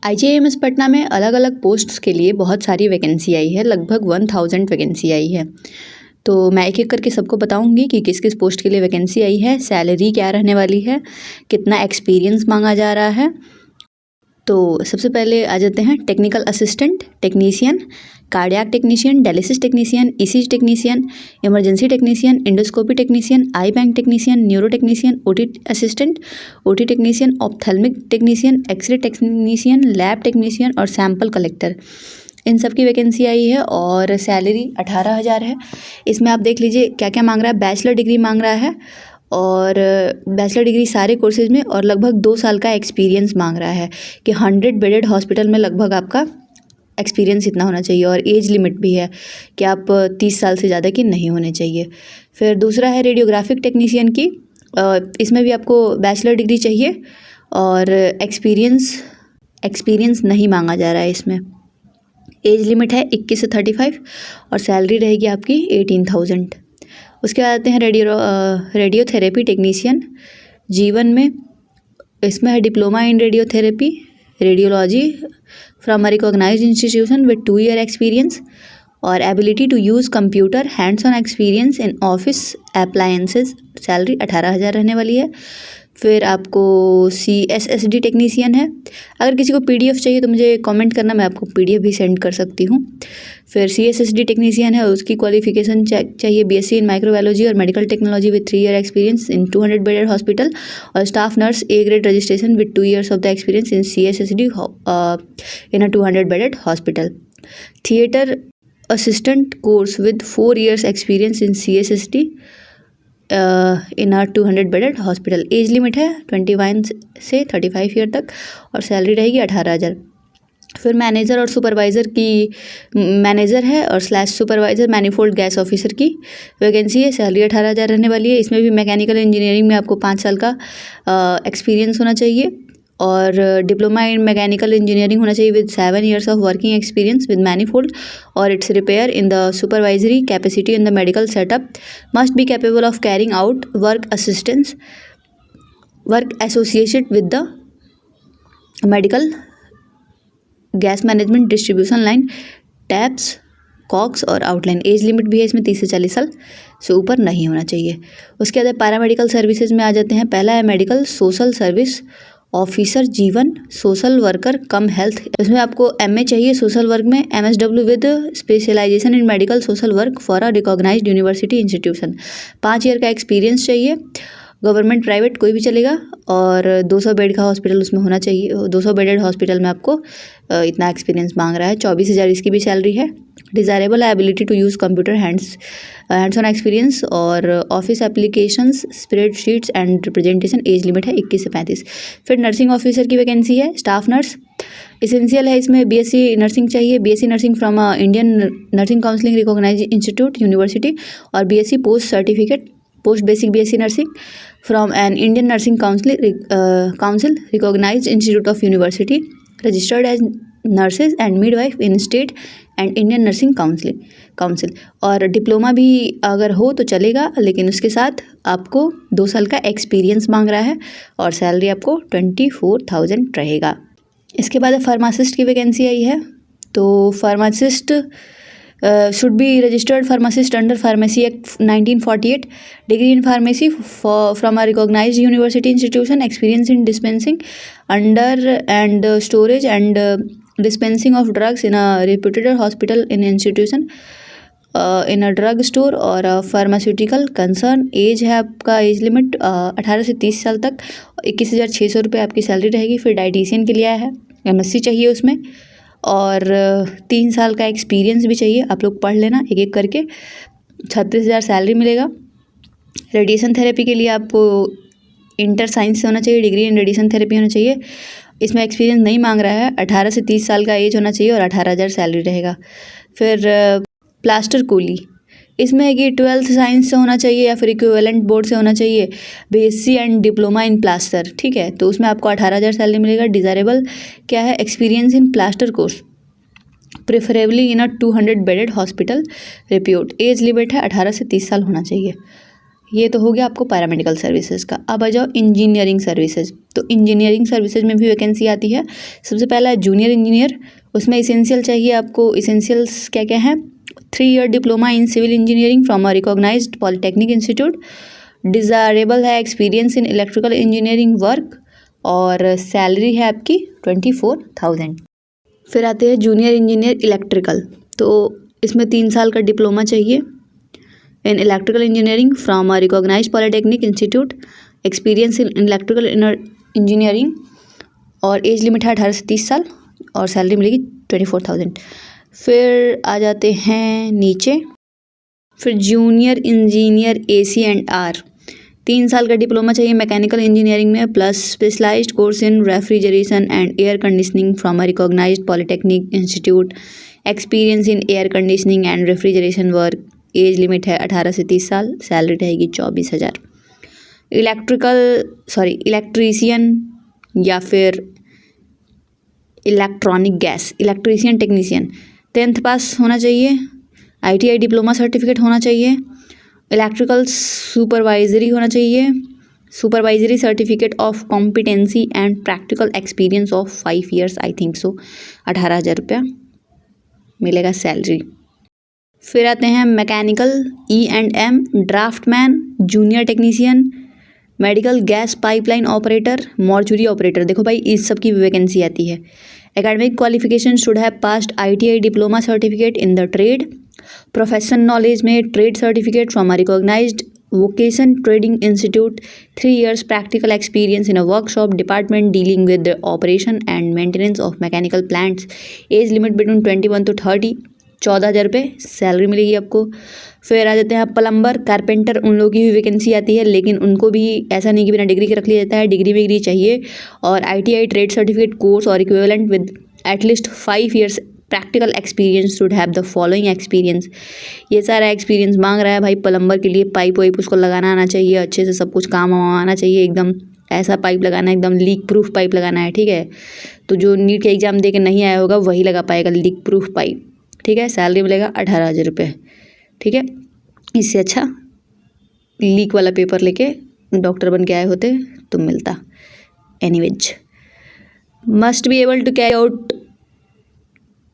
IGIMS Patna में अलग अलग पोस्ट्स के लिए बहुत सारी वैकेंसी आई है, लगभग 1000 वैकेंसी आई है। तो मैं एक एक करके सबको बताऊंगी कि किस किस पोस्ट के लिए वैकेंसी आई है, सैलरी क्या रहने वाली है, कितना एक्सपीरियंस मांगा जा रहा है। तो सबसे पहले आ जाते हैं technical assistant, technician, cardiac technician, dialysis technician, ECG technician, emergency technician, endoscopy technician, eye bank technician, neuro technician, OT assistant, OT technician, ophthalmic technician, x-ray technician, lab technician और सैंपल कलेक्टर, इन सब की वैकेंसी आई है और salary 18,000 है। इसमें आप देख लीजिए क्या क्या मांग रहा है। बैचलर डिग्री मांग रहा है और बैचलर डिग्री सारे कोर्सेज में और लगभग 2 साल का एक्सपीरियंस मांग रहा है कि 100 बेडेड हॉस्पिटल में लगभग आपका एक्सपीरियंस इतना होना चाहिए और एज लिमिट भी है कि आप 30 साल से ज़्यादा की नहीं होने चाहिए। फिर दूसरा है रेडियोग्राफिक टेक्नीशियन की, इसमें भी आपको बैचलर डिग्री चाहिए और एक्सपीरियंस नहीं मांगा जा रहा है। इसमें एज लिमिट है 21 से 35 और सैलरी रहेगी आपकी 18,000। उसके बाद आते हैं रेडियोथेरेपी टेक्नीशियन जीवन में, इसमें है diploma in radiotherapy radiology from a recognised institution with 2 year experience और ability to use computer, hands on experience in office appliances, salary 18,000 रहने वाली है। फिर आपको CSSD टेक्नीशियन है। अगर किसी को PDF चाहिए तो मुझे कमेंट करना, मैं आपको PDF भी सेंड कर सकती हूँ। फिर CSSD टेक्नीशियन है, उसकी क्वालिफिकेशन चाहिए BSc इन माइक्रोबायोलॉजी और medical technology with 3 year experience in 200 bedded hospital और staff nurse A grade registration with 2 years of the experience in CSSD in a 200 bedded hospital. Theatre assistant course with 4 years experience in CSSD in our 200 bedded hospital. Age limit है 21 से 35 year तक और salary रहेगी 18,000। फिर manager और supervisor की, manager है और /सुपरवाइज़र मैनीफोल्ड गैस ऑफिसर की वैकेंसी है, सैलरी 18,000 रहने वाली है। इसमें भी मैकेनिकल इंजीनियरिंग में आपको 5 साल का एक्सपीरियंस होना चाहिए और डिप्लोमा इन मैकेनिकल इंजीनियरिंग होना चाहिए with 7 years of working experience with manifold और its repair in the supervisory capacity in the medical setup, must be capable of carrying out work assistance work associated with the medical gas management distribution line, taps, cocks और outline. Age limit भी है इसमें 30 से 40 साल से ऊपर नहीं होना चाहिए। उसके बाद पैरामेडिकल सर्विसेज में आ जाते हैं। पहला है मेडिकल सोशल सर्विस ऑफिसर जीवन, सोशल वर्कर कम हेल्थ। इसमें आपको MA चाहिए सोशल वर्क में, MSW with specialisation in medical social work for a recognised university institution. 5 year का एक्सपीरियंस चाहिए, गवर्नमेंट प्राइवेट कोई भी चलेगा और 200 बेड का हॉस्पिटल उसमें होना चाहिए। 200 बेडेड हॉस्पिटल में आपको इतना एक्सपीरियंस मांग रहा है। 24,000 इसकी भी सैलरी है। डिज़ायरेबल है ability to use computer, hands on experience और office applications, spreadsheets and representation. Age limit है 21 से 35। फिर नर्सिंग ऑफिसर की वैकेंसी है, स्टाफ नर्स इसेंशियल है। इसमें BSc नर्सिंग चाहिए, BSc nursing from Indian nursing counselling recognise institute university और BSc post certificate post basic BSc nursing from an Indian nursing council recognised institute of university, registered as nurses and midwife in state and Indian nursing council. और diploma भी अगर हो तो चलेगा, लेकिन उसके साथ आपको 2 साल का एक्सपीरियंस मांग रहा है और सैलरी आपको 24,000 रहेगा। इसके बाद फार्मासिस्ट की वैकेंसी आई है। तो pharmacist should be registered pharmacist under Pharmacy Act 1948, degree in pharmacy from a recognized university institution, experience in dispensing under and storage and dispensing of drugs in a reputed hospital in institution, in a drug store और pharmaceutical concern. As है आपका, age limit 18 से 30 साल तक, 21,600 रुपये आपकी salary रहेगी। फिर डाइटिशियन के लिए आया है, MSc चाहिए उसमें और 3 साल का एक्सपीरियंस भी चाहिए। आप लोग पढ़ लेना एक एक करके। 36,000 सैलरी मिलेगा। रेडिएशन थेरेपी के लिए आपको इंटर साइंस से होना चाहिए, डिग्री इन रेडिएशन थेरेपी होना चाहिए। इसमें एक्सपीरियंस नहीं मांग रहा है। 18 से 30 साल का एज होना चाहिए और 18,000 सैलरी रहेगा। फिर प्लास्टर कूली, इसमें है कि 12th साइंस से होना चाहिए या फिर इक्विवेलेंट बोर्ड से होना चाहिए, BSc and diploma in plaster, ठीक है। तो उसमें आपको 18,000 सैलरी मिलेगा। डिज़ायरेबल क्या है, experience in plaster course preferably in a 200 bedded hospital repute. As limit है 18 से 30 साल होना चाहिए। ये तो हो गया आपको पैरामेडिकल सर्विसेज का। अब आ जाओ इंजीनियरिंग सर्विसेज। तो इंजीनियरिंग सर्विसेज में भी वैकेंसी आती है। सबसे पहला है जूनियर इंजीनियर, उसमें इसेंशियल चाहिए आपको। इसेंशियल्स क्या क्या हैं? 3 year diploma in civil engineering from a recognised polytechnic institute, desirable है experience in electrical engineering work, और सैलरी है आपकी 24,000। फिर आते हैं जूनियर इंजीनियर इलेक्ट्रिकल। तो इसमें 3 साल का डिप्लोमा चाहिए in electrical engineering from a recognised polytechnic institute, experience in electrical engineering, और एज लिमिट है 18 से 30 साल, और सैलरी मिलेगी 24,000। फिर आ जाते हैं नीचे। फिर जूनियर इंजीनियर AC&R, 3 साल का डिप्लोमा चाहिए मैकेनिकल इंजीनियरिंग में, plus specialised course in refrigeration and air conditioning from a recognised polytechnic institute, experience in air conditioning and refrigeration work, age limit है 18 से 30 साल, सैलरी रहेगी 24,000। इलेक्ट्रीशियन या फिर electronic gas electrician technician, 10th पास होना चाहिए, ITI diploma certificate होना चाहिए, इलेक्ट्रिकल सुपरवाइजरी होना चाहिए, supervisory certificate of competency and practical experience of 5 years, I think so. 18,000 रुपया मिलेगा सैलरी। फिर आते हैं mechanical E&M draughtsman, junior technician, medical gas pipeline operator, mortuary operator. देखो भाई इस सब की वैकेंसी आती है। Academic qualification should have passed ITI diploma certificate in the trade, profession knowledge में trade certificate from a recognised vocation trading institute, 3 years practical experience in a workshop department dealing with operation and maintenance of mechanical plants, age limit between 21 to 30, 14,000 रुपये salary मिलेगी आपको। फिर आ जाते हैं plumber carpenter, उन लोगों की भी वैकेंसी आती है, लेकिन उनको भी ऐसा नहीं कि बिना डिग्री के रख लिया जाता है, डिग्री चाहिए, और ITI ट्रेड सर्टिफिकेट कोर्स और equivalent with at least 5 years practical experience should have the following experience. ये सारा एक्सपीरियंस मांग रहा है भाई प्लम्बर के लिए। पाइप वाइप उसको लगाना आना चाहिए, अच्छे से सब कुछ काम आना चाहिए, एकदम ऐसा पाइप लगाना, एकदम लीक प्रूफ पाइप लगाना है, ठीक है। तो जो नीट का एग्ज़ाम दे के नहीं आया होगा वही लगा पाएगा लीक प्रूफ पाइप, ठीक है। सैलरी मिलेगा 18,000 रुपये, ठीक है। इससे अच्छा लीक वाला पेपर लेके डॉक्टर बन के आए होते तो मिलता। Anyways, must be able to carry out,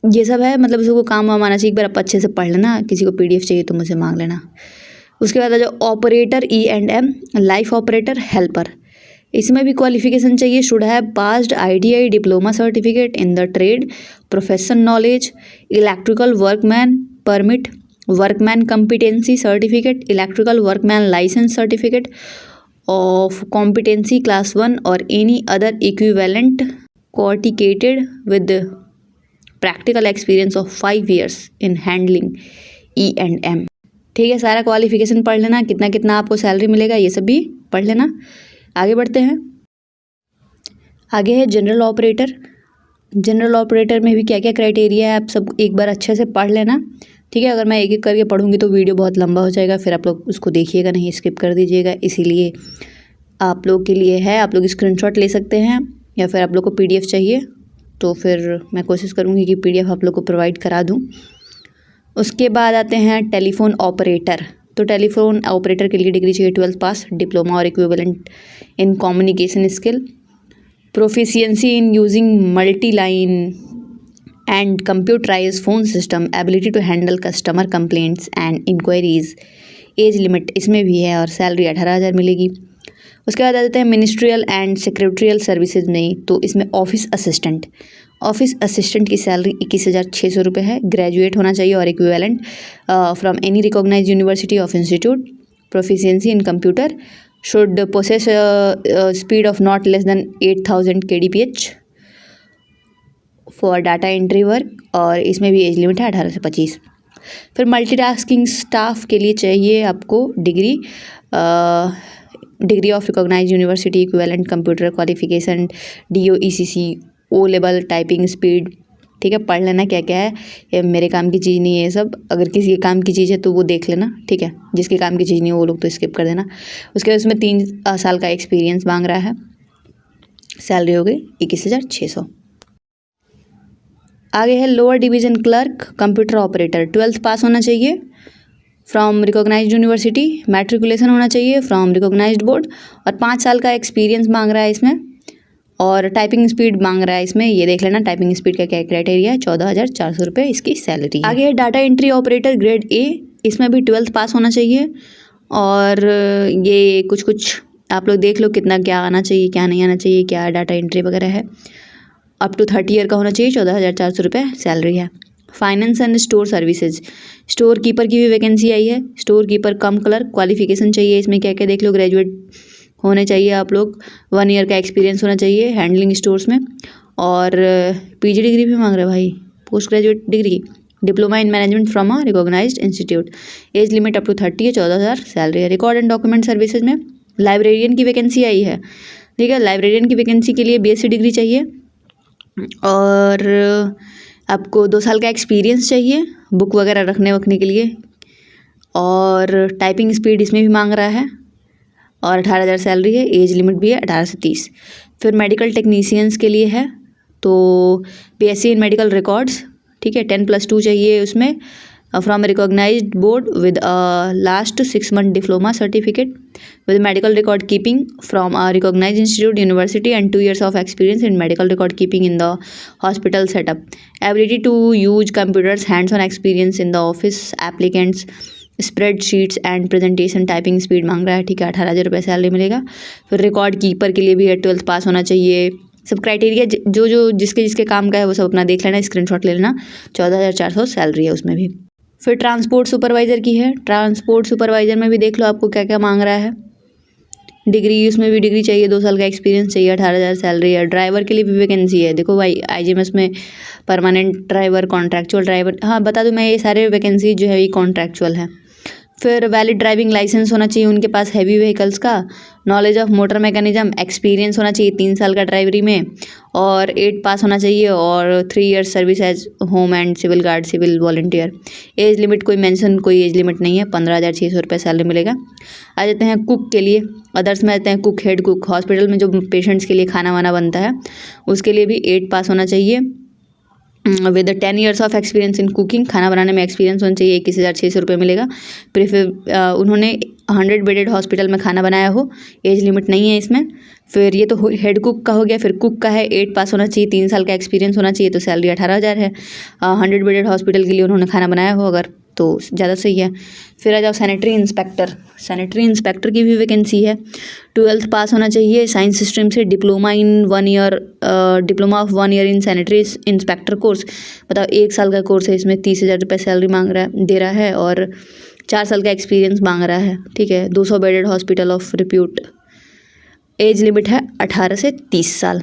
ये सब है, मतलब उसको काम वाम आना चाहिए। एक बार आप अच्छे से पढ़ लेना, किसी को PDF चाहिए तो मुझसे मांग लेना। उसके बाद जो operator E&M life operator helper, इसमें भी क्वालिफिकेशन चाहिए। Should have passed ITI diploma certificate in the trade, profession knowledge, electrical workman permit, workman competency certificate, electrical workman licence certificate of competency class 1 और any other equivalent certificated with practical experience of 5 years in handling E&M, ठीक है। सारा qualification पढ़ लेना, कितना कितना आपको salary मिलेगा ये सब भी पढ़ लेना। आगे बढ़ते हैं। आगे है जनरल ऑपरेटर। जनरल ऑपरेटर में भी क्या क्या क्राइटेरिया है आप सब एक बार अच्छे से पढ़ लेना, ठीक है। अगर मैं एक एक करके पढ़ूंगी तो वीडियो बहुत लंबा हो जाएगा, फिर आप लोग उसको देखिएगा नहीं, स्किप कर दीजिएगा। इसीलिए आप लोग के लिए है, आप लोग स्क्रीनशॉट ले सकते हैं, या फिर आप लोग को PDF चाहिए तो फिर मैं कोशिश करूँगी कि PDF आप लोग को प्रोवाइड करा दूँ। उसके बाद आते हैं टेलीफोन ऑपरेटर। तो टेलीफोन ऑपरेटर के लिए डिग्री चाहिए 12th पास, डिप्लोमा और equivalent in communication skill, proficiency in using multi line and computerise phone system, ability to handle customer complaints and enquiries, age limit इसमें भी है, और सैलरी 18,000 मिलेगी। उसके बाद आ जाते हैं मिनिस्ट्रियल एंड सेक्रेटरियल सर्विसेज में। तो इसमें ऑफिस असिस्टेंट की सैलरी 21,600 रुपये है, ग्रेजुएट होना चाहिए और equivalent from any recognised university of institute, proficiency in computer, should possess speed of not less than 8,000 kbps for data entry work, और इसमें भी एज लिमिट है 18 से 25। फिर मल्टीटास्किंग स्टाफ के लिए चाहिए आपको degree of recognise university, equivalent computer qualification, DO ECC, O level, typing speed, ठीक है। पढ़ लेना क्या क्या है, ये मेरे काम की चीज़ नहीं है ये सब। अगर किसी के काम की चीज़ है तो वो देख लेना, ठीक है। जिसके काम की चीज़ नहीं है वो लोग तो स्किप कर देना। उसके बाद उसमें 3 साल का एक्सपीरियंस मांग रहा है, सैलरी हो गई 21,600। आगे है lower division clerk computer operator, 12th पास होना चाहिए, फ्रॉम रिकॉग्नाइज्ड यूनिवर्सिटी, मैट्रिकुलेशन होना चाहिए फ्रॉम रिकॉग्नाइज्ड बोर्ड, और 5 साल का एक्सपीरियंस मांग रहा है इसमें, और टाइपिंग स्पीड मांग रहा है इसमें। ये देख लेना टाइपिंग स्पीड का क्या क्राइटेरिया है। 14,400 रुपये इसकी सैलरी है। आगे है data entry operator grade A, इसमें भी 12th पास होना चाहिए, और ये कुछ आप लोग देख लो कितना क्या आना चाहिए क्या नहीं आना चाहिए, क्या डाटा एंट्री वगैरह है। अप टू 30 ईयर का होना चाहिए। 14,400 रुपये सैलरी है। Finance and store services, store keeper की भी वैकेंसी आई है। स्टोर कीपर कम क्लर्क, क्वालिफिकेशन चाहिए इसमें क्या क्या देख लो। ग्रेजुएट होने चाहिए आप लोग, 1 ईयर का एक्सपीरियंस होना चाहिए हैंडलिंग स्टोर्स में, और पीजी डिग्री भी मांग रहे भाई, post graduate degree, diploma in management from a recognised institute. Age limit up to 30 है। 14,000 सैलरी है। रिकॉर्ड एंड डॉक्यूमेंट सर्विसेज में लाइब्रेरियन की वैकेंसी आई है। ठीक है, लाइब्रेरियन की वैकेंसी के लिए बीएससी डिग्री चाहिए, और आपको 2 साल का एक्सपीरियंस चाहिए बुक वगैरह रखने के लिए, और टाइपिंग स्पीड इसमें भी मांग रहा है, और 18,000 सैलरी है। एज लिमिट भी है 18 से 30। फिर मेडिकल टेक्नीशियंस के लिए है, तो बीएससी इन मेडिकल रिकॉर्ड्स, ठीक है, 10+2 चाहिए उसमें, from recognised board with last 6 month diploma certificate with medical record keeping from a recognized institute university and 2 years of experience in medical record keeping in the hospital setup. Ability to use computers, hands on experience in the office, applicants spreadsheets and presentation, typing speed मांग रहा है। ठीक है, 18,000 रुपये salary मिलेगा। फिर record keeper के लिए भी है 12th पास होना चाहिए। सब क्राइटेरिया जो जिसके काम का है वो सब अपना देख लेना, स्क्रीनशॉट ले लेना। 14,400 सैलरी है उसमें भी। फिर ट्रांसपोर्ट सुपरवाइज़र की है। ट्रांसपोर्ट सुपरवाइज़र में भी देख लो आपको क्या क्या मांग रहा है। डिग्री, उसमें भी डिग्री चाहिए, 2 साल का एक्सपीरियंस चाहिए, 18,000 सैलरी है। ड्राइवर के लिए भी वैकेंसी है। देखो भाई, आईजीएमएस में परमानेंट ड्राइवर, कॉन्ट्रैक्चुअल ड्राइवर, हाँ बता दूं मैं, ये सारे वैकेंसी जो है ये कॉन्ट्रैक्चुअल है। फिर वैलिड ड्राइविंग लाइसेंस होना चाहिए उनके पास हैवी व्हीकल्स का, knowledge of motor mechanism, experience होना चाहिए 3 साल का ड्राइवरी में, और 8 पास होना चाहिए, और 3 years service as home and civil guard, civil volunteer. Age limit कोई एज लिमिट नहीं है। 15,600 रुपये सैलरी मिलेगा। आ जाते हैं कुक के लिए। अदर्स में आते हैं कुक, हेड कुक, हॉस्पिटल में जो पेशेंट्स के लिए खाना वाना बनता है उसके लिए भी 8 पास होना चाहिए, with 10 years of experience in cooking. खाना बनाने में एक्सपीरियंस होना चाहिए। 21,600 रुपये मिलेगा। प्रेफर उन्होंने 100 बेडेड हॉस्पिटल में खाना बनाया हो। एज लिमिट नहीं है इसमें। फिर ये तो हेड कुक का हो गया। फिर कुक का है 8 पास होना चाहिए, 3 साल का एक्सपीरियंस होना चाहिए, तो सैलरी 18,000 है। 100 बेडेड हॉस्पिटल के लिए उन्होंने खाना बनाया हो अगर, तो ज़्यादा सही है। फिर आ जाओ सैनिटरी इंस्पेक्टर। सैनिटरी इंस्पेक्टर की भी वैकेंसी है। 12th पास होना चाहिए साइंस स्ट्रीम से, diploma in 1 year, diploma of 1 year in sanitary inspector course. बताओ, 1 साल का कोर्स है, इसमें 30,000 रुपये सैलरी दे रहा है, और 4 साल का एक्सपीरियंस मांग रहा है। ठीक है, 200 bedded hospital of repute. As limit है 18 से 30 साल।